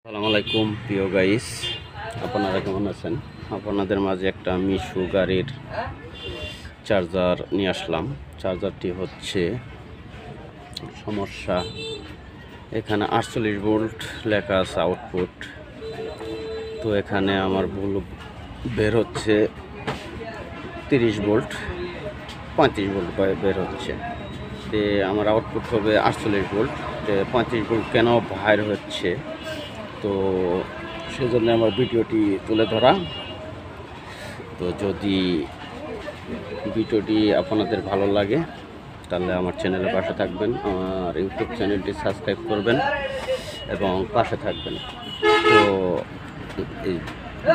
আসসালামু আলাইকুম প্রিয় গাইস, আপনারা কেমন আছেন? আপনাদের মাঝে একটা মিশু গাড়ির চার্জার নিয়ে আসলাম। চার্জারটি হচ্ছে সমস্যা, এখানে 48 ভোল্ট লেখা আছে আউটপুট, তো এখানে আমার ভুল বের হচ্ছে 30 ভোল্ট 35 ভোল্ট বের হচ্ছে। তো আমার আউটপুট হবে 48 ভোল্ট, 35 ভোল্ট কেন বাইর হচ্ছে, তো সেজন্য আমার ভিডিওটি তুলে ধরা। তো যদি ভিডিওটি আপনাদের ভালো লাগে তাহলে আমার চ্যানেলের পাশে থাকবেন, আমার ইউটিউব চ্যানেলটি সাবস্ক্রাইব করবেন এবং পাশে থাকবেন। তো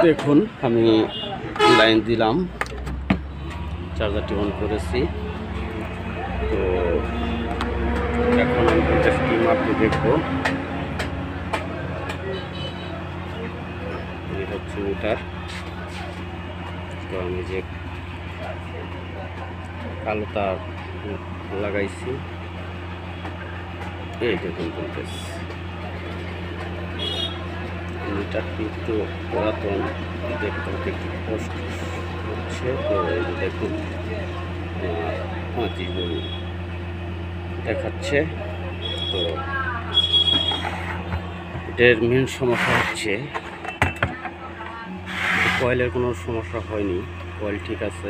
দেখুন, আমি লাইন দিলাম, চার্জারটি অন করেছি। তো এখন আমি ভোল্টেজটি মাপতে দেখব। এই হচ্ছে মিটার। তো আমি যে কালো তার লাগাইছি, এই দেখুন ভোল্টেজ। মিটারটি একটু পুরাতন, দেখতে হতে একটু কষ্ট হচ্ছে। তো এই যে দেখুন 35 ভোল্ট দেখাচ্ছে। তো এটার মেন সমস্যা হচ্ছে কয়েলের কোনো সমস্যা হয়নি, কয়েল ঠিক আছে।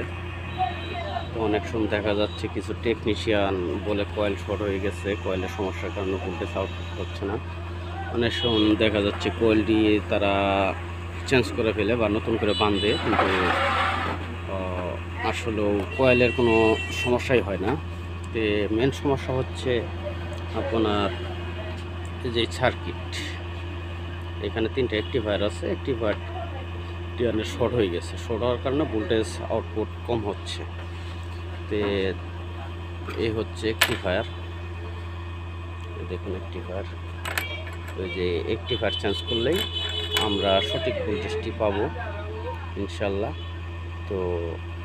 তো অনেক সময় দেখা যাচ্ছে কিছু টেকনিশিয়ান বলে কয়েল শর্ট হয়ে গেছে, কয়েলের সমস্যার কারণে ভোল্টেজ আউটপুট হচ্ছে না। অনেক সময় দেখা যাচ্ছে কয়েল দিয়ে তারা চেঞ্জ করে ফেলে বা নতুন করে বাঁধে, কিন্তু আসলেও কয়েলের কোনো সমস্যাই হয় না। তো মেন সমস্যা হচ্ছে আপনার এই যে সার্কিট, এখানে 3টা রেকটিফায়ার আছে, রেকটিফায়ারটি শর্ট হয়ে গেছে। শর্ট হওয়ার কারণে ভোল্টেজ আউটপুট কম হচ্ছে। তো এই হচ্ছে রেকটিফায়ার, দেখুন রেকটিফায়ার। ওই যে রেকটিফায়ার চেঞ্জ করলেই আমরা সঠিক ভোল্টেজটি পাবো ইনশাল্লাহ। তো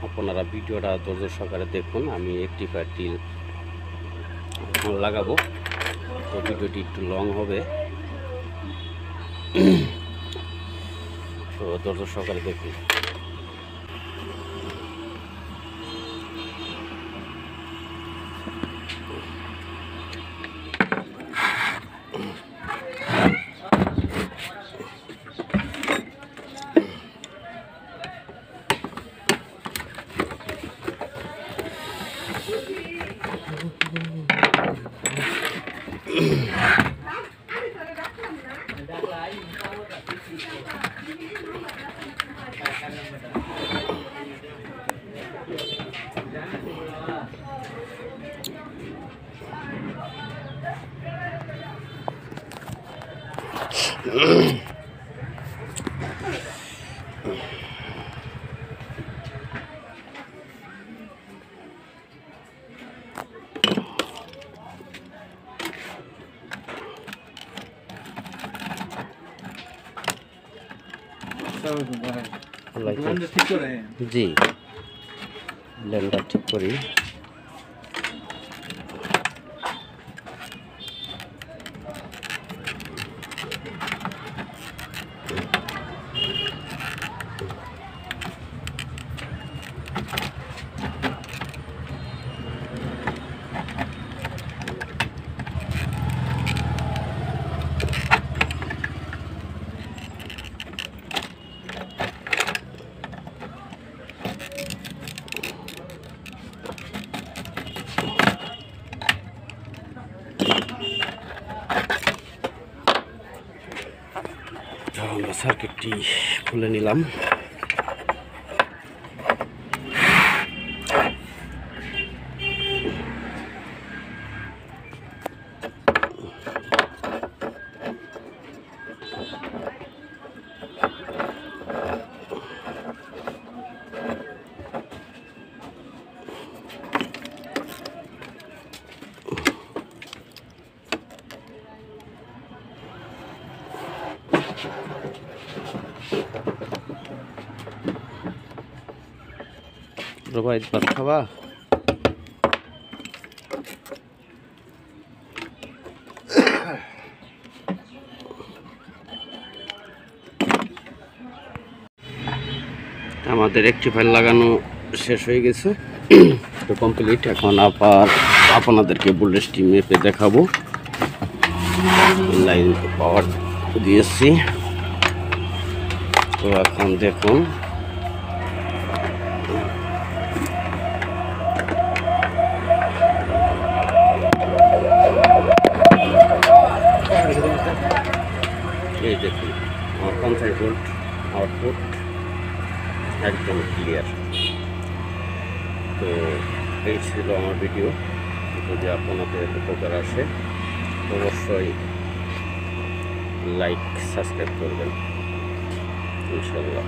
আপনারা ভিডিওটা ধৈর্য সহকারে দেখুন, আমি রেকটিফায়ারটি লাগাবো। তো ভিডিওটি একটু লং হবে, তো ধৈর্য সহকারে দেখুন। জি, ব্লেন্ডার ঠিক করি। আমরা সার্কিটটি খুলে নিলাম। ভাই ভাত খাবা? আমাদের রেকটিফায়ার লাগানো শেষ হয়ে গেছে, তো কমপ্লিট। এখন আপনাদেরকে ভোল্টেজটি মেপে দেখাবো। লাইন পাওয়ার দিয়েছি, তো এখন দেখুন এই দেখুন আমার 50 ভোল্ট আউটপুট একদম ক্লিয়ার। তো এই ছিল আমার ভিডিও। যদি আপনাদের উপকার আসে অবশ্যই লাইক সাবস্ক্রাইব করবেন ইনশাল্লাহ।